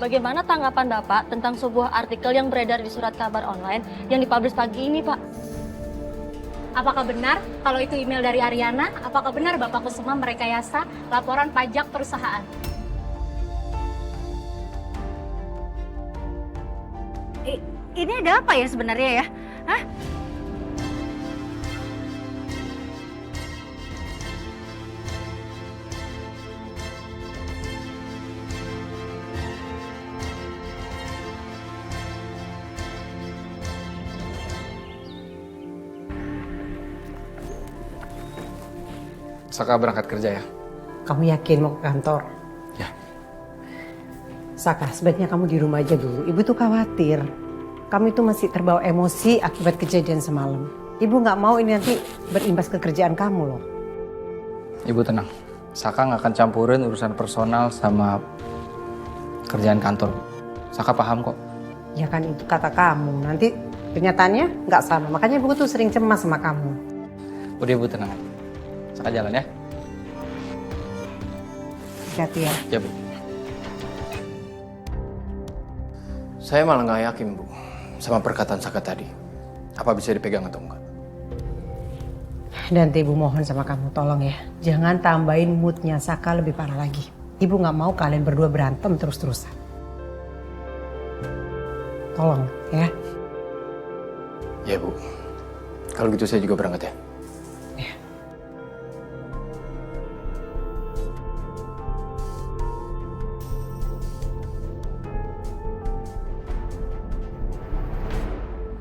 bagaimana tanggapan Bapak tentang sebuah artikel yang beredar di surat kabar online yang dipublish pagi ini, Pak? Apakah benar kalau itu email dari Ariana? Apakah benar Bapak Kusuma merekayasa laporan pajak perusahaan? Ini ada apa ya sebenarnya ya? Hah? Saka berangkat kerja ya? Kamu yakin mau ke kantor? Ya. Saka, sebaiknya kamu di rumah aja dulu. Ibu tuh khawatir. Kamu itu masih terbawa emosi akibat kejadian semalam. Ibu nggak mau ini nanti berimbas ke kerjaan kamu loh. Ibu tenang. Saka nggak akan campurin urusan personal sama kerjaan kantor. Saka paham kok. Ya kan itu kata kamu. Nanti kenyataannya nggak sama. Makanya ibu tuh sering cemas sama kamu. Udah ibu tenang. Saka jalan ya. Hati-hati ya. Ya bu. Saya malah nggak yakin, Bu, sama perkataan Saka tadi. Apa bisa dipegang atau enggak? Dan ibu mohon sama kamu, tolong ya. Jangan tambahin moodnya Saka lebih parah lagi. Ibu nggak mau kalian berdua berantem terus-terusan. Tolong ya. Ya, Bu. Kalau gitu saya juga berangkat ya.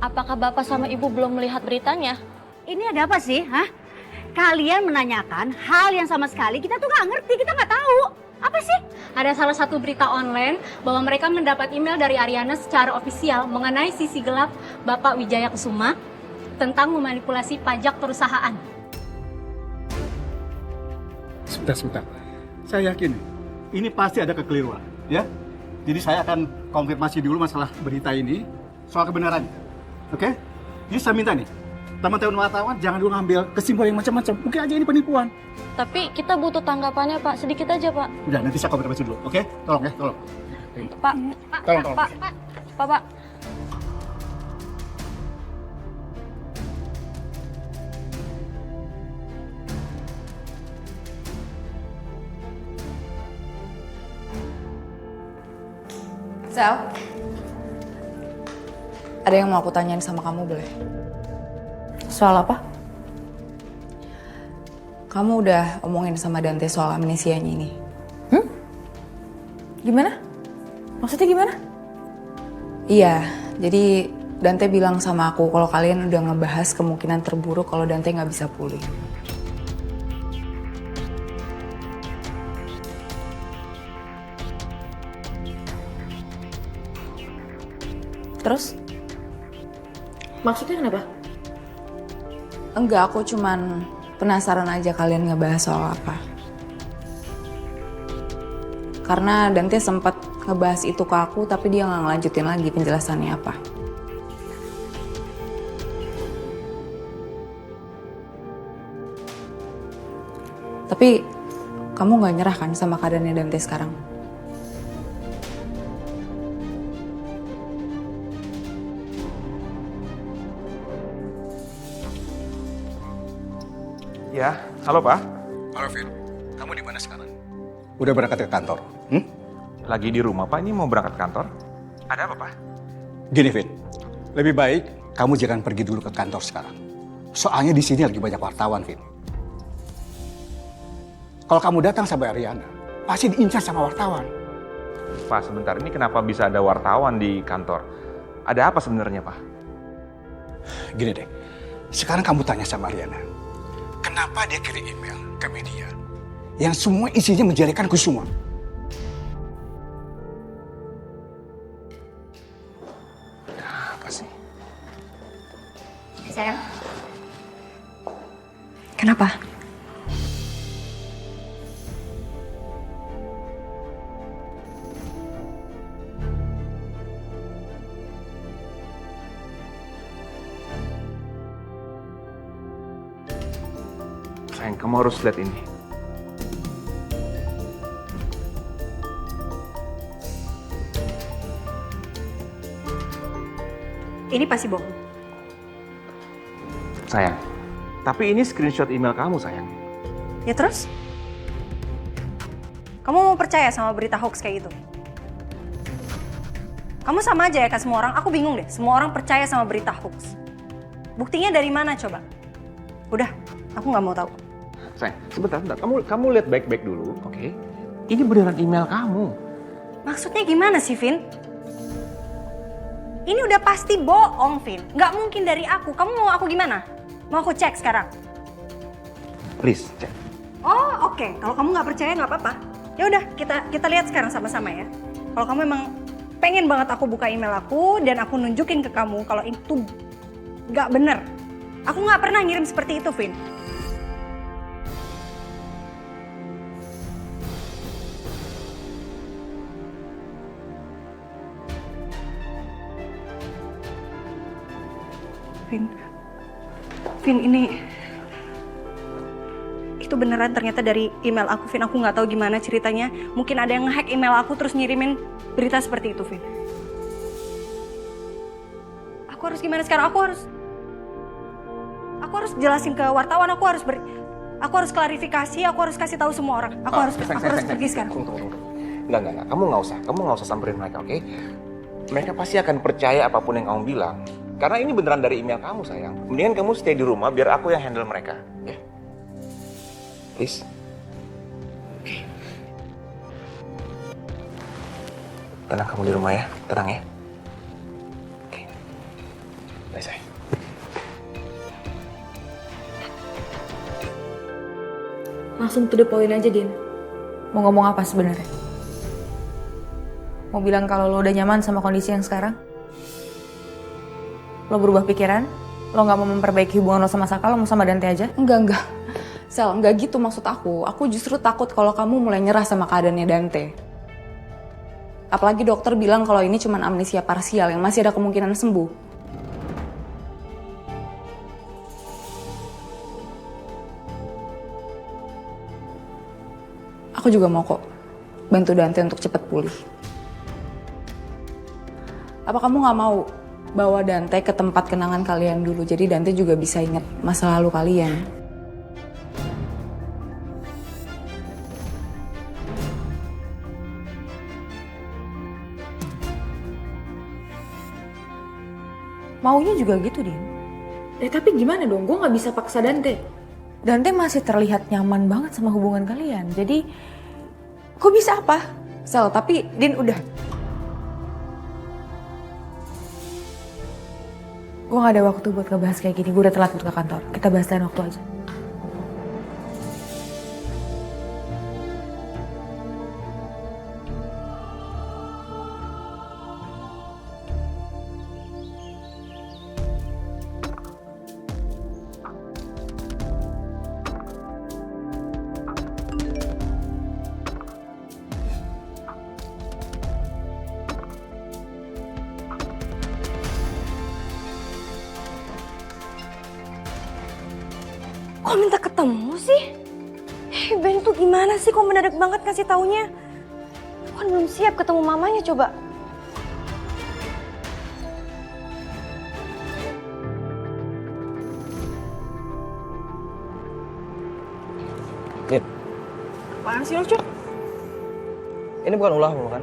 Apakah Bapak sama Ibu belum melihat beritanya? Ini ada apa sih? Hah? Kalian menanyakan hal yang sama sekali kita tuh nggak ngerti, kita nggak tahu. Apa sih? Ada salah satu berita online bahwa mereka mendapat email dari Ariana secara ofisial mengenai sisi gelap Bapak Wijaya Kusuma tentang memanipulasi pajak perusahaan. Sebentar. Saya yakin ini pasti ada kekeliruan, ya. Jadi saya akan konfirmasi dulu masalah berita ini soal kebenarannya. Oke? Jadi saya minta nih, teman-teman wartawan jangan dulu ngambil kesimpulan yang macam-macam. Mungkin aja ini penipuan. Tapi kita butuh tanggapannya, Pak. Sedikit aja, Pak. Udah, nanti saya konfirmasi dulu, oke? Tolong ya, tolong. Pak, Tolong. Pak. Sel, ada yang mau aku tanyain sama kamu boleh? Soal apa? Kamu udah omongin sama Dante soal amnesianya ini? Gimana? Maksudnya gimana? Iya, jadi Dante bilang sama aku kalau kalian udah ngebahas kemungkinan terburuk kalau Dante nggak bisa pulih. Terus? Maksudnya kenapa? Enggak, aku cuman penasaran aja kalian ngebahas soal apa. Karena Dante sempat ngebahas itu ke aku, tapi dia nggak ngelanjutin lagi penjelasannya apa. Tapi kamu nggak nyerah kan sama keadaannya Dante sekarang? Ya, halo Pak. Halo, Vin. Kamu di mana sekarang? Udah berangkat ke kantor? Lagi di rumah Pak, ini mau berangkat kantor. Ada apa Pak? Gini, Vin. Lebih baik kamu jangan pergi dulu ke kantor sekarang. Soalnya di sini lagi banyak wartawan, Vin. Kalau kamu datang sampai Ariana, pasti diincar sama wartawan. Pak, sebentar, ini kenapa bisa ada wartawan di kantor? Ada apa sebenarnya Pak? Gini deh, sekarang kamu tanya sama Ariana. Kenapa dia kirim email ke media yang semua isinya menjelekan Kusuma? Apa sih? Sayang. Kenapa? Sayang, kamu harus lihat ini. Ini pasti bohong. Sayang, tapi ini screenshot email kamu, sayang. Ya terus? Kamu mau percaya sama berita hoax kayak gitu? Kamu sama aja ya kan semua orang. Aku bingung deh, semua orang percaya sama berita hoax. Buktinya dari mana coba? Udah, aku nggak mau tahu. Sayang, sebentar. Kamu lihat baik-baik dulu, oke? Ini beneran email kamu. Maksudnya gimana sih, Vin? Ini udah pasti bohong, Vin. Nggak mungkin dari aku. Kamu mau aku gimana? Mau aku cek sekarang? Please, cek. Oh, oke. Kalau kamu nggak percaya nggak apa-apa. Ya udah, kita lihat sekarang sama-sama ya. Kalau kamu emang pengen banget aku buka email aku dan aku nunjukin ke kamu kalau itu nggak bener. Aku nggak pernah ngirim seperti itu, Vin. Vin, ini itu beneran ternyata dari email aku, Vin. Aku nggak tahu gimana ceritanya. Mungkin ada yang nge-hack email aku terus ngirimin berita seperti itu, Vin. Aku harus gimana sekarang? Aku harus jelasin ke wartawan. Aku harus klarifikasi. Aku harus kasih tahu semua orang. Aku harus pergi sekarang. Tunggu. Enggak. Kamu nggak usah samperin mereka, oke? Mereka pasti akan percaya apapun yang kamu bilang. Karena ini beneran dari email kamu, sayang. Mendingan kamu stay di rumah biar aku yang handle mereka, ya? Please. Oke. Tenang kamu di rumah ya, tenang ya. Oke. Bye, sayang. Langsung to the point aja, Din. Mau ngomong apa sebenarnya? Mau bilang kalau lo udah nyaman sama kondisi yang sekarang? Lo berubah pikiran? Lo gak mau memperbaiki hubungan lo sama Saka, lo mau sama Dante aja? Enggak. Sel, enggak gitu maksud aku. Aku justru takut kalau kamu mulai nyerah sama keadaannya Dante. Apalagi dokter bilang kalau ini cuma amnesia parsial yang masih ada kemungkinan sembuh. Aku juga mau kok bantu Dante untuk cepat pulih. Apa kamu gak mau bawa Dante ke tempat kenangan kalian dulu, jadi Dante juga bisa ingat masa lalu kalian? Maunya juga gitu, Din. Tapi gimana dong? Gue gak bisa paksa Dante. Dante masih terlihat nyaman banget sama hubungan kalian. Jadi, kok bisa apa? Sel, tapi Din udah. Gue gak ada waktu buat ngebahas kayak gini. Gue udah telat buat ke kantor. Kita bahas lain waktu aja. Kok minta ketemu sih? Ben tuh gimana sih? Kok mendadak banget kasih taunya? Aku kan belum siap ketemu mamanya coba. Lid. Apaan sih lo, Cuk? Ini bukan ulah lo kan?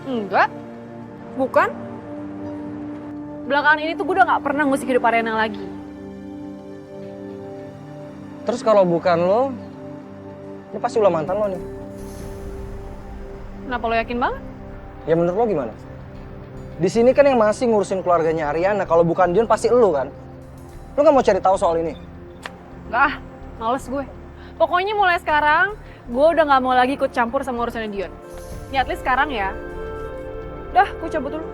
Enggak, bukan. Belakangan ini tuh gue udah gak pernah ngusik hidup Ariana lagi. Terus kalau bukan lo, ini pasti ulah mantan lo nih. Kenapa lo yakin banget? Ya menurut lo gimana? Di sini kan yang masih ngurusin keluarganya Ariana, kalau bukan Dion pasti lo kan? Lo gak mau cari tahu soal ini? Enggak, males gue. Pokoknya mulai sekarang, gue udah gak mau lagi ikut campur sama urusannya Dion. Ya at least sekarang ya. Udah, gue cabut dulu.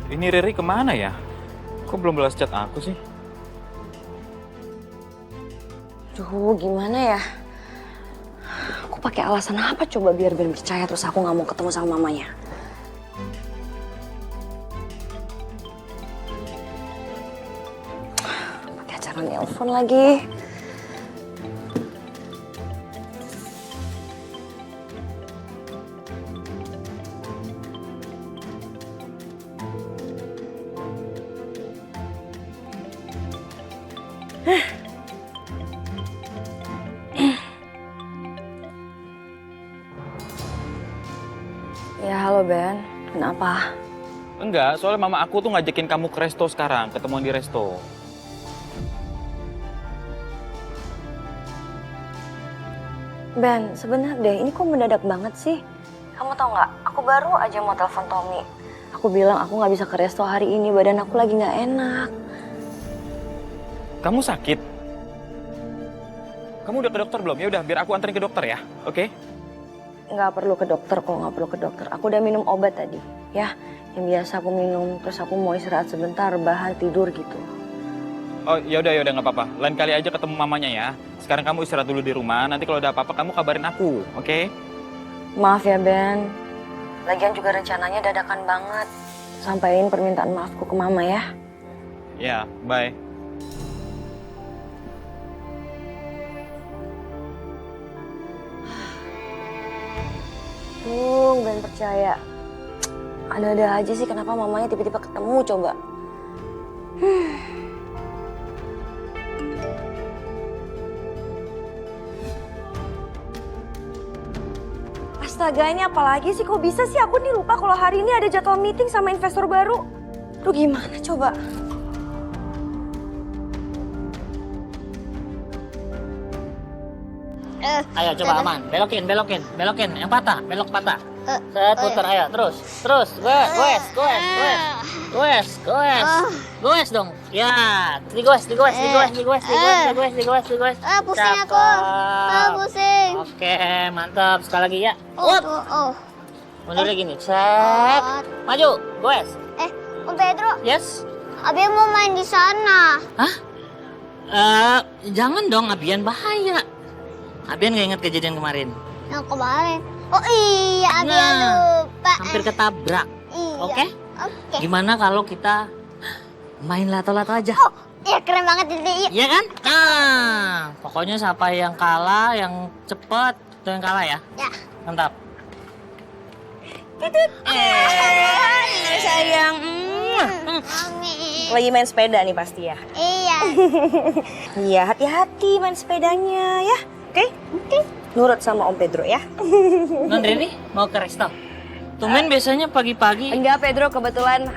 Ini Riri kemana ya? Kok belum balas chat aku sih? Duh, gimana ya? Aku pakai alasan apa coba biar Ben percaya terus aku nggak mau ketemu sama mamanya? Mana nelpon lagi. Ya halo Ben, kenapa? Enggak, soalnya mama aku tuh ngajakin kamu ke resto sekarang, ketemuan di resto. Ben, sebenarnya deh, ini kok mendadak banget sih? Kamu tau nggak? Aku baru aja mau telepon Tommy. Aku bilang aku nggak bisa ke resto hari ini, badan aku lagi nggak enak. Kamu sakit? Kamu udah ke dokter belum? Ya udah, biar aku anterin ke dokter ya, oke? Nggak perlu ke dokter kok, nggak perlu ke dokter. Aku udah minum obat tadi, ya. Yang biasa aku minum, terus aku mau istirahat sebentar, bahan tidur gitu. Oh ya udah nggak apa-apa. Lain kali aja ketemu mamanya ya. Sekarang kamu istirahat dulu di rumah. Nanti kalau ada apa-apa kamu kabarin aku, oke? Maaf ya Ben. Lagian juga rencananya dadakan banget. Sampaiin permintaan maafku ke Mama ya. Ya, bye. Ben percaya. Ada-ada aja sih kenapa mamanya tiba-tiba ketemu coba. Astaga, ini apalagi sih? Kok bisa sih aku nih lupa kalau hari ini ada jadwal meeting sama investor baru? Duh gimana coba? Ayo coba aman, belokin, yang patah, belok patah. Set, putar, ayo, terus, goes dong. Ya, digoes. Pusing aku. Pusing. Oke, mantap, sekali lagi ya. Mundur lagi nih, set, maju, goes. Om Pedro. Yes. Abi mau main di sana. Hah? Jangan dong, Abian bahaya. Abian gak ingat kejadian kemarin? Yang kemarin? Oh iya, Abian lupa. Hampir ketabrak. Iya. Oke? Oke. Gimana kalau kita main lato-lato aja? Oh, iya keren banget ini. Iya kan? Nah, pokoknya siapa yang kalah, yang cepet, itu yang kalah ya? Ya. Mantap. Sayang. Lagi main sepeda nih pasti ya? Iya. Iya, hati-hati main sepedanya ya. Oke? Oke. Nurut sama Om Pedro ya. Non Reni mau ke resto? Tumben biasanya pagi-pagi. Enggak Pedro, kebetulan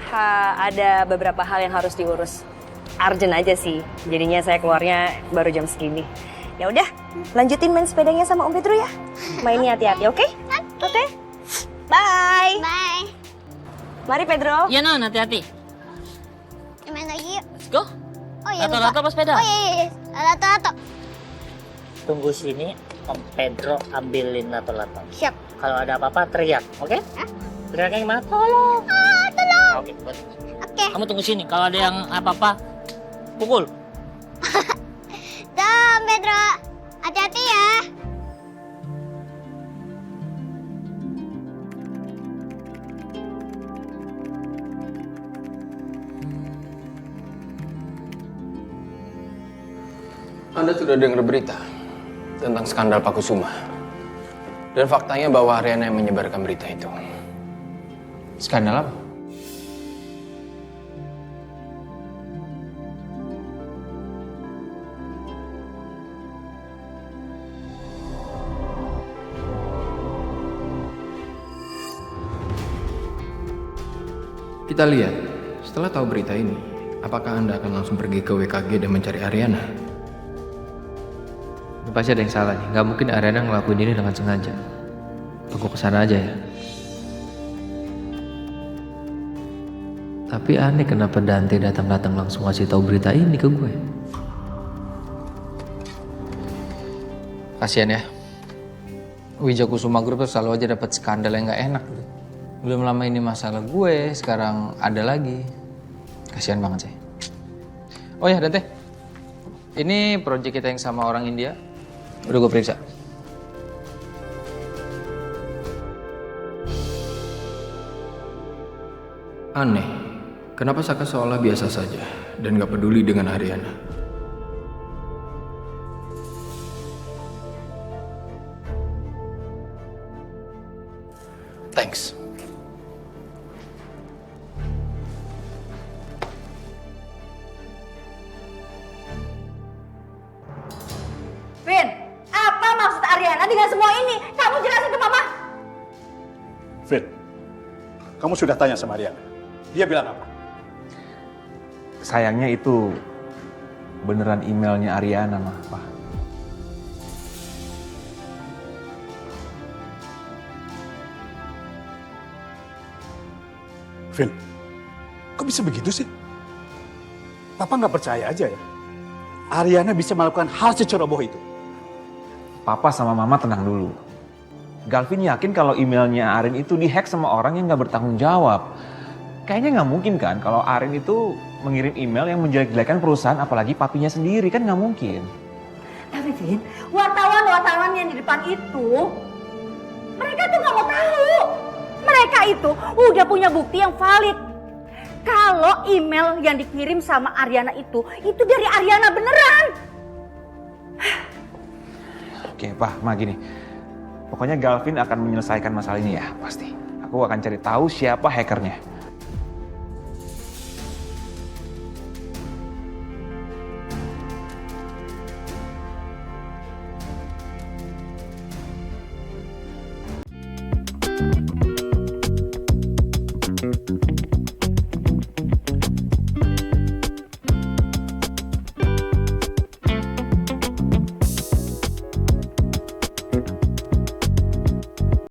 ada beberapa hal yang harus diurus. Urgent aja sih. Jadinya saya keluarnya baru jam segini. Ya udah, lanjutin main sepedanya sama Om Pedro ya. Mainnya hati-hati, oke? Oke. Bye. Bye. Mari Pedro. Iya Non, hati-hati. Main lagi yuk. Let's go. Oh iya. Lato-lato apa sepeda? Oh iya. Lato-lato. Tunggu sini, Om Pedro ambilin lato-lato. Siap. Kalau ada apa-apa teriak, oke? Teriaknya gimana? Tolong. Tolong. Oke, buat. Oke. Kamu tunggu sini. Kalau ada yang apa-apa, pukul. Dah, Om Pedro. Hati-hati ya. Anda sudah dengar berita tentang skandal Pak Kusuma. Dan faktanya bahwa Ariana yang menyebarkan berita itu. Skandal apa? Kita lihat, setelah tahu berita ini, apakah Anda akan langsung pergi ke WKG dan mencari Ariana? Pasti ada yang salah nih. Gak mungkin Ariana ngelakuin ini dengan sengaja. Aku kesana aja ya. Tapi aneh kenapa Dante datang-datang langsung ngasih tahu berita ini ke gue. Kasian ya. Wijaya Kusuma Group selalu aja dapat skandal yang gak enak. Belum lama ini masalah gue, sekarang ada lagi. Kasian banget sih. Oh ya Dante, ini proyek kita yang sama orang India. Udah gue periksa. Aneh, kenapa Saka seolah biasa saja dan gak peduli dengan Ariana? Thanks. Vin, apa maksud Ariana dengan semua ini? Kamu jelasin ke Mama. Vin, kamu sudah tanya sama Ariana. Dia bilang apa? Sayangnya itu beneran emailnya Ariana, mah, Pak. Vin, kok bisa begitu sih? Papa nggak percaya aja ya. Ariana bisa melakukan hal seceroboh itu. Papa sama Mama tenang dulu. Galvin yakin kalau emailnya Arin itu dihack sama orang yang nggak bertanggung jawab. Kayaknya nggak mungkin kan kalau Arin itu mengirim email yang menjelek-jelekan perusahaan, apalagi papinya sendiri, kan nggak mungkin. Tapi Vin, wartawan-wartawan yang di depan itu, mereka tuh nggak mau tahu. Mereka itu udah punya bukti yang valid. Kalau email yang dikirim sama Ariana itu dari Ariana beneran. Oke, Pak, Ma, gini. Pokoknya Galvin akan menyelesaikan masalah ini ya, pasti. Aku akan cari tahu siapa hackernya.